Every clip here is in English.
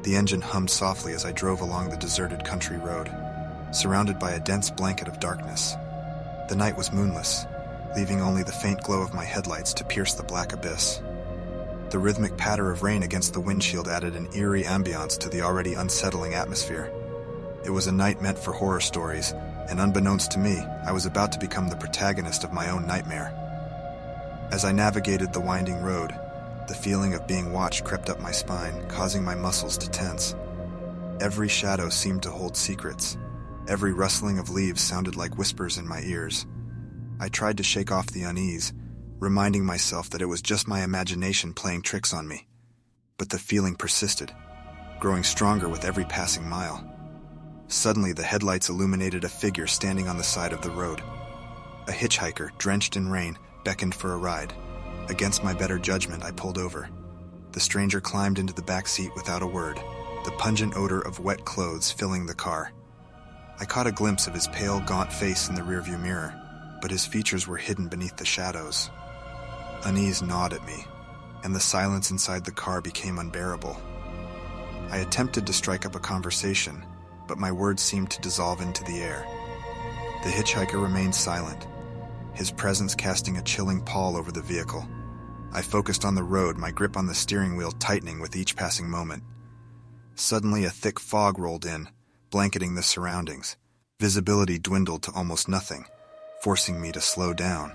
The engine hummed softly as I drove along the deserted country road, surrounded by a dense blanket of darkness. The night was moonless, leaving only the faint glow of my headlights to pierce the black abyss. The rhythmic patter of rain against the windshield added an eerie ambiance to the already unsettling atmosphere. It was a night meant for horror stories, and unbeknownst to me, I was about to become the protagonist of my own nightmare. As I navigated the winding road, the feeling of being watched crept up my spine, causing my muscles to tense. Every shadow seemed to hold secrets. Every rustling of leaves sounded like whispers in my ears. I tried to shake off the unease, reminding myself that it was just my imagination playing tricks on me. But the feeling persisted, growing stronger with every passing mile. Suddenly, the headlights illuminated a figure standing on the side of the road. A hitchhiker, drenched in rain, beckoned for a ride. Against my better judgment, I pulled over. The stranger climbed into the back seat without a word, the pungent odor of wet clothes filling the car. I caught a glimpse of his pale, gaunt face in the rearview mirror, but his features were hidden beneath the shadows. Unease gnawed at me, and the silence inside the car became unbearable. I attempted to strike up a conversation, but my words seemed to dissolve into the air. The hitchhiker remained silent, his presence casting a chilling pall over the vehicle. I focused on the road, my grip on the steering wheel tightening with each passing moment. Suddenly, a thick fog rolled in, blanketing the surroundings. Visibility dwindled to almost nothing, forcing me to slow down.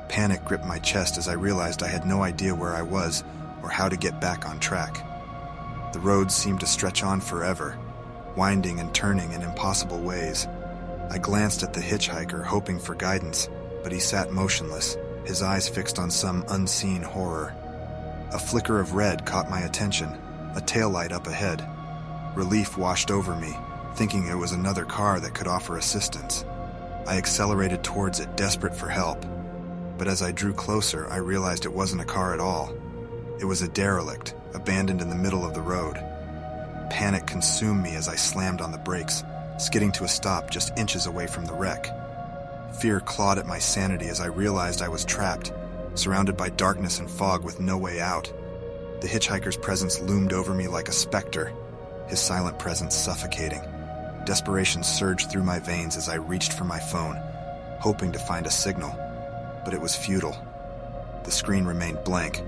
Panic gripped my chest as I realized I had no idea where I was or how to get back on track. The road seemed to stretch on forever, winding and turning in impossible ways. I glanced at the hitchhiker, hoping for guidance, but he sat motionless, his eyes fixed on some unseen horror. A flicker of red caught my attention, a taillight up ahead. Relief washed over me, thinking it was another car that could offer assistance. I accelerated towards it, desperate for help. But as I drew closer, I realized it wasn't a car at all. It was a derelict, abandoned in the middle of the road. Panic consumed me as I slammed on the brakes, skidding to a stop just inches away from the wreck. Fear clawed at my sanity as I realized I was trapped, surrounded by darkness and fog with no way out. The hitchhiker's presence loomed over me like a specter, his silent presence suffocating. Desperation surged through my veins as I reached for my phone, hoping to find a signal, but it was futile. The screen remained blank,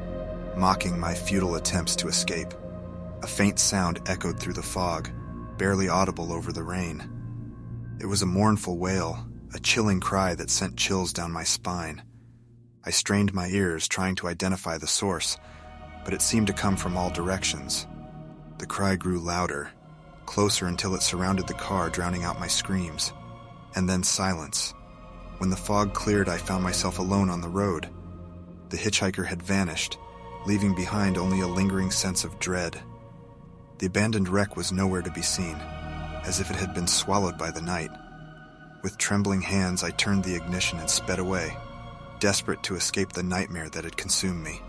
mocking my futile attempts to escape. A faint sound echoed through the fog, barely audible over the rain. It was a mournful wail, a chilling cry that sent chills down my spine. I strained my ears, trying to identify the source, but it seemed to come from all directions. The cry grew louder, closer until it surrounded the car, drowning out my screams. And then silence. When the fog cleared, I found myself alone on the road. The hitchhiker had vanished, leaving behind only a lingering sense of dread. The abandoned wreck was nowhere to be seen, as if it had been swallowed by the night. With trembling hands, I turned the ignition and sped away, desperate to escape the nightmare that had consumed me.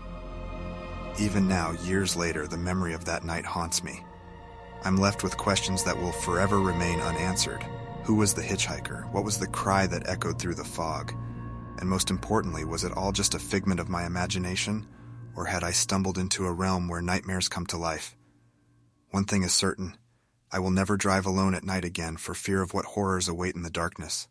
Even now, years later, the memory of that night haunts me. I'm left with questions that will forever remain unanswered. Who was the hitchhiker? What was the cry that echoed through the fog? And most importantly, was it all just a figment of my imagination, or had I stumbled into a realm where nightmares come to life? One thing is certain. I will never drive alone at night again for fear of what horrors await in the darkness.